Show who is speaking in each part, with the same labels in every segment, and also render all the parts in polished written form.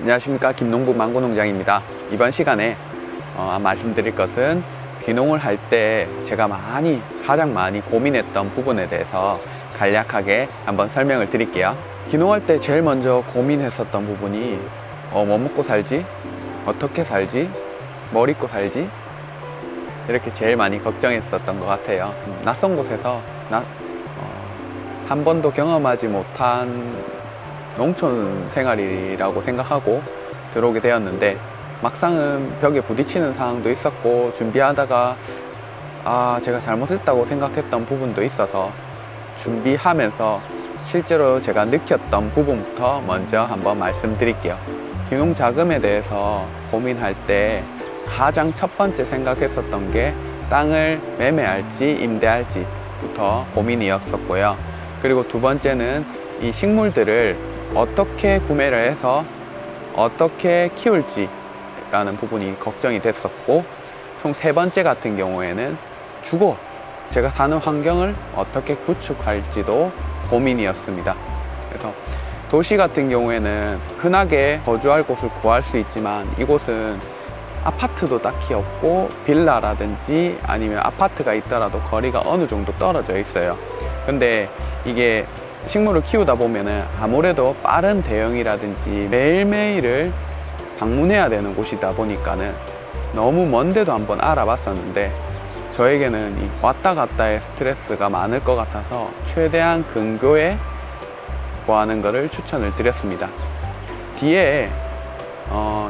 Speaker 1: 안녕하십니까, 김농부 망고농장입니다. 이번 시간에 말씀드릴 것은 귀농을 할 때 제가 가장 많이 고민했던 부분에 대해서 간략하게 한번 설명을 드릴게요. 귀농할 때 제일 먼저 고민했었던 부분이 뭐 먹고 살지? 어떻게 살지? 뭘 입고 살지? 이렇게 제일 많이 걱정했었던 것 같아요. 낯선 곳에서 한 번도 경험하지 못한 농촌 생활이라고 생각하고 들어오게 되었는데, 막상은 벽에 부딪히는 상황도 있었고, 준비하다가 제가 잘못했다고 생각했던 부분도 있어서 준비하면서 실제로 제가 느꼈던 부분부터 먼저 한번 말씀드릴게요. 귀농 자금에 대해서 고민할 때 가장 첫 번째 생각했었던 게 땅을 매매할지 임대할지부터 고민이었었고요. 그리고 두 번째는 이 식물들을 어떻게 구매를 해서 어떻게 키울지 라는 부분이 걱정이 됐었고, 총 세 번째 같은 경우에는 주거, 제가 사는 환경을 어떻게 구축할지도 고민이었습니다. 그래서 도시 같은 경우에는 흔하게 거주할 곳을 구할 수 있지만, 이곳은 아파트도 딱히 없고 빌라라든지 아니면 아파트가 있더라도 거리가 어느 정도 떨어져 있어요. 근데 이게 식물을 키우다 보면은 아무래도 빠른 대응이라든지 매일매일을 방문해야 되는 곳이다 보니까는 너무 먼데도 한번 알아봤었는데, 저에게는 이 왔다 갔다의 스트레스가 많을 것 같아서 최대한 근교에 구하는 것을 추천을 드렸습니다. 뒤에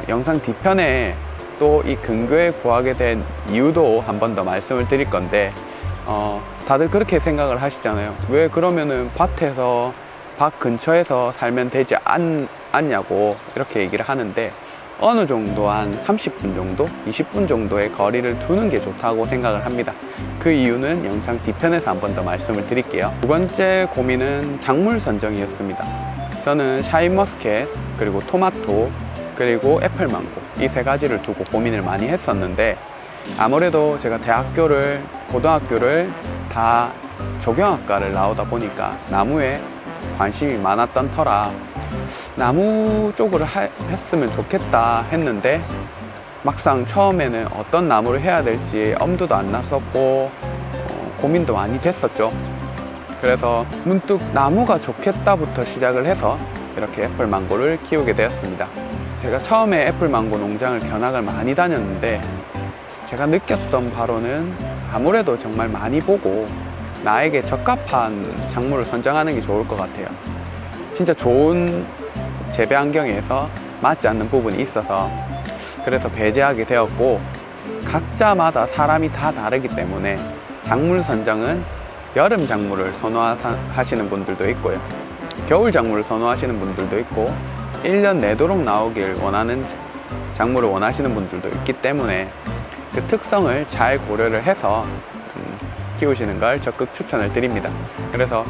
Speaker 1: 영상 뒤편에 또 이 근교에 구하게 된 이유도 한 번 더 말씀을 드릴 건데, 다들 그렇게 생각을 하시잖아요. 왜 그러면은 밭 근처에서 살면 되지 않냐고 이렇게 얘기를 하는데, 어느 정도 한 30분 정도, 20분 정도의 거리를 두는 게 좋다고 생각을 합니다. 그 이유는 영상 뒤편에서 한 번 더 말씀을 드릴게요. 두 번째 고민은 작물 선정이었습니다. 저는 샤인머스켓, 그리고 토마토, 그리고 애플망고, 이 세 가지를 두고 고민을 많이 했었는데, 아무래도 제가 고등학교를 다 조경학과를 나오다 보니까 나무에 관심이 많았던 터라 나무 쪽으로 했으면 좋겠다 했는데, 막상 처음에는 어떤 나무를 해야 될지 엄두도 안 났었고 고민도 많이 됐었죠. 그래서 문득 나무가 좋겠다부터 시작을 해서 이렇게 애플망고를 키우게 되었습니다. 제가 처음에 애플망고 농장을 견학을 많이 다녔는데, 제가 느꼈던 바로는 아무래도 정말 많이 보고 나에게 적합한 작물을 선정하는 게 좋을 것 같아요. 진짜 좋은 재배 환경에서 맞지 않는 부분이 있어서 그래서 배제하게 되었고, 각자마다 사람이 다 다르기 때문에 작물 선정은 여름 작물을 선호하시는 분들도 있고요, 겨울 작물을 선호하시는 분들도 있고, 1년 내도록 나오길 원하는 작물을 원하시는 분들도 있기 때문에 그 특성을 잘 고려를 해서 키우시는 걸 적극 추천을 드립니다. 그래서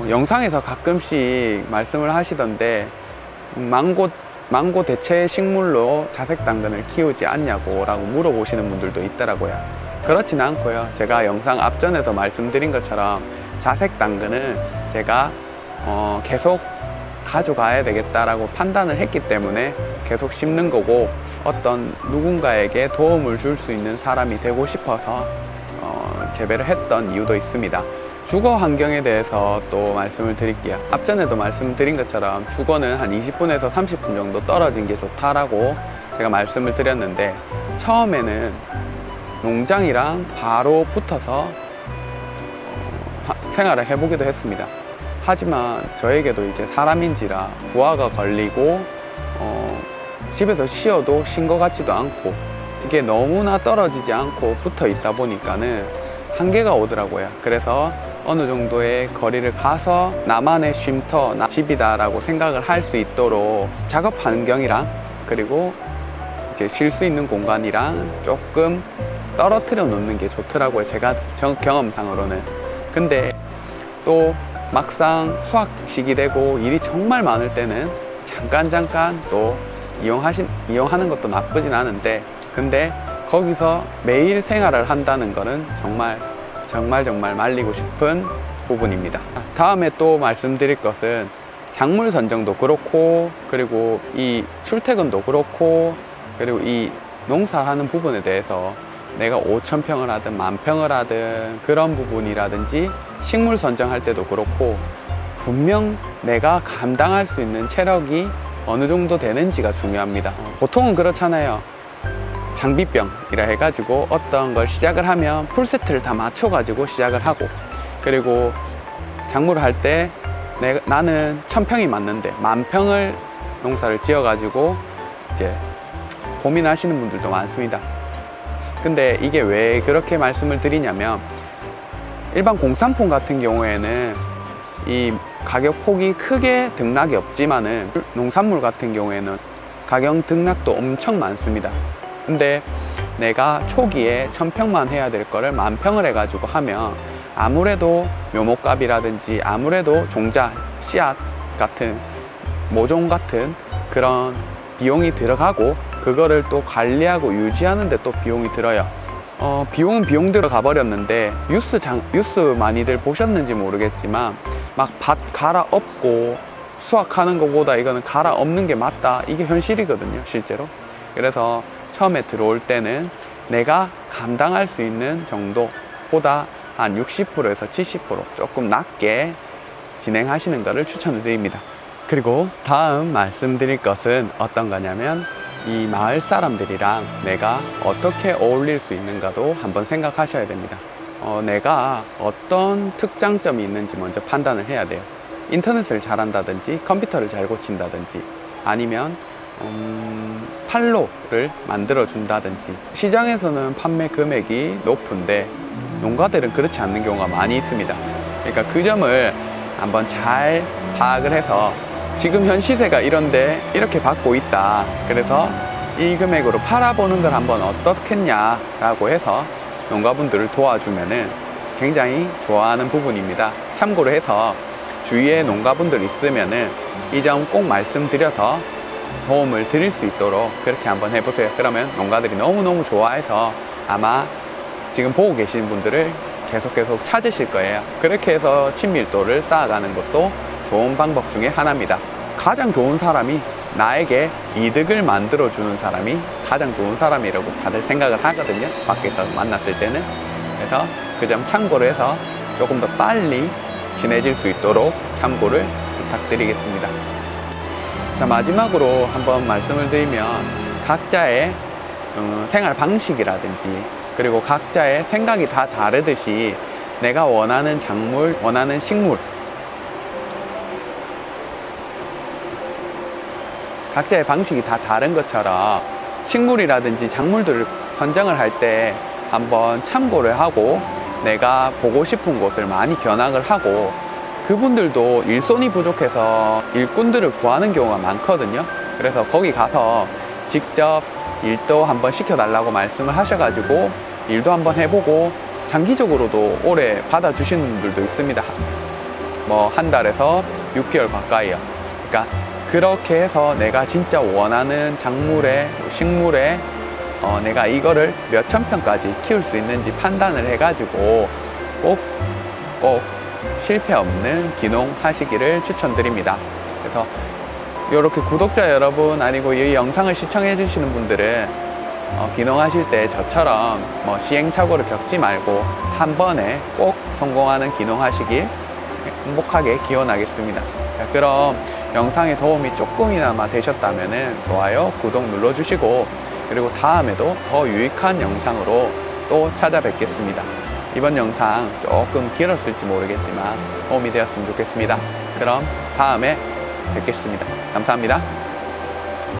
Speaker 1: 영상에서 가끔씩 말씀을 하시던데, 망고 대체 식물로 자색 당근을 키우지 않냐고 라고 물어보시는 분들도 있더라고요. 그렇진 않고요. 제가 영상 앞전에서 말씀드린 것처럼 자색 당근은 제가 계속 가져가야 되겠다라고 판단을 했기 때문에 계속 심는 거고, 어떤 누군가에게 도움을 줄 수 있는 사람이 되고 싶어서 재배를 했던 이유도 있습니다. 주거 환경에 대해서 또 말씀을 드릴게요. 앞전에도 말씀드린 것처럼 주거는 한 20분에서 30분 정도 떨어진 게 좋다라고 제가 말씀을 드렸는데, 처음에는 농장이랑 바로 붙어서 생활을 해보기도 했습니다. 하지만 저에게도 이제 사람인지라 부하가 걸리고 집에서 쉬어도 쉰 것 같지도 않고, 이게 너무나 떨어지지 않고 붙어 있다 보니까는 한계가 오더라고요. 그래서 어느 정도의 거리를 가서 나만의 쉼터, 집이다 라고 생각을 할 수 있도록 작업 환경이랑 그리고 이제 쉴 수 있는 공간이랑 조금 떨어뜨려 놓는 게 좋더라고요, 제가 경험상으로는. 근데 또 막상 수확 시기 되고 일이 정말 많을 때는 잠깐 또 이용하는 것도 나쁘진 않은데, 근데 거기서 매일 생활을 한다는 거는 정말 말리고 싶은 부분입니다. 다음에 또 말씀드릴 것은 작물 선정도 그렇고, 그리고 이 출퇴근도 그렇고, 그리고 이 농사하는 부분에 대해서 내가 5,000평을 하든 10,000평을 하든 그런 부분이라든지 식물 선정할 때도 그렇고 분명 내가 감당할 수 있는 체력이 어느 정도 되는지가 중요합니다. 보통은 그렇잖아요. 장비병이라 해가지고 어떤 걸 시작을 하면 풀세트를 다 맞춰가지고 시작을 하고, 그리고 작물을 할 때 나는 1,000평이 맞는데 10,000평을 농사를 지어가지고 이제 고민하시는 분들도 많습니다. 근데 이게 왜 그렇게 말씀을 드리냐면, 일반 공산품 같은 경우에는 이 가격 폭이 크게 등락이 없지만은 농산물 같은 경우에는 가격 등락도 엄청 많습니다. 근데 내가 초기에 1,000평만 해야 될 거를 10,000평을 해가지고 하면 아무래도 묘목값이라든지 아무래도 종자, 씨앗 같은 모종 같은 그런 비용이 들어가고, 그거를 또 관리하고 유지하는데 또 비용이 들어요. 비용은 비용대로 가버렸는데 뉴스 많이들 보셨는지 모르겠지만 막 밭 갈아엎고 수확하는 것보다 이거는 갈아엎는 게 맞다, 이게 현실이거든요, 실제로. 그래서 처음에 들어올 때는 내가 감당할 수 있는 정도보다 한 60%에서 70% 조금 낮게 진행하시는 것을 추천을 드립니다. 그리고 다음 말씀드릴 것은 어떤 거냐면, 이 마을 사람들이랑 내가 어떻게 어울릴 수 있는가도 한번 생각하셔야 됩니다. 내가 어떤 특장점이 있는지 먼저 판단을 해야 돼요. 인터넷을 잘한다든지 컴퓨터를 잘 고친다든지 아니면 판로를 만들어 준다든지. 시장에서는 판매 금액이 높은데 농가들은 그렇지 않는 경우가 많이 있습니다. 그러니까 그 점을 한번 잘 파악을 해서 지금 현 시세가 이런데 이렇게 받고 있다, 그래서 이 금액으로 팔아보는 걸 한번 어떻겠냐라고 해서 농가분들을 도와주면은 굉장히 좋아하는 부분입니다. 참고로 해서 주위에 농가분들 있으면은 이 점 꼭 말씀드려서 도움을 드릴 수 있도록 그렇게 한번 해보세요. 그러면 농가들이 너무너무 좋아해서 아마 지금 보고 계신 분들을 계속 찾으실 거예요. 그렇게 해서 친밀도를 쌓아가는 것도 좋은 방법 중에 하나입니다. 가장 좋은 사람이, 나에게 이득을 만들어주는 사람이 가장 좋은 사람이라고 다들 생각을 하거든요, 밖에서 만났을 때는. 그래서 그 점 참고를 해서 조금 더 빨리 친해질 수 있도록 참고를 부탁드리겠습니다. 자, 마지막으로 한번 말씀을 드리면, 각자의 생활 방식이라든지 그리고 각자의 생각이 다 다르듯이 내가 원하는 작물, 원하는 식물, 각자의 방식이 다 다른 것처럼 식물이라든지 작물들을 선정을 할 때 한번 참고를 하고 내가 보고 싶은 곳을 많이 견학을 하고, 그분들도 일손이 부족해서 일꾼들을 구하는 경우가 많거든요. 그래서 거기 가서 직접 일도 한번 시켜달라고 말씀을 하셔가지고 일도 한번 해보고, 장기적으로도 오래 받아주시는 분들도 있습니다. 뭐 한 달에서 6개월 가까이요. 그러니까 그렇게 해서 내가 진짜 원하는 작물에, 식물에 내가 이거를 몇천 평까지 키울 수 있는지 판단을 해가지고 꼭 실패 없는 귀농 하시기를 추천드립니다. 그래서 이렇게 구독자 여러분, 아니고 이 영상을 시청해 주시는 분들은 귀농하실 때 저처럼 뭐 시행착오를 겪지 말고 한 번에 꼭 성공하는 귀농하시길 행복하게 기원하겠습니다. 자, 그럼 영상에 도움이 조금이나마 되셨다면 좋아요, 구독 눌러주시고, 그리고 다음에도 더 유익한 영상으로 또 찾아뵙겠습니다. 이번 영상 조금 길었을지 모르겠지만 도움이 되었으면 좋겠습니다. 그럼 다음에 뵙겠습니다. 감사합니다.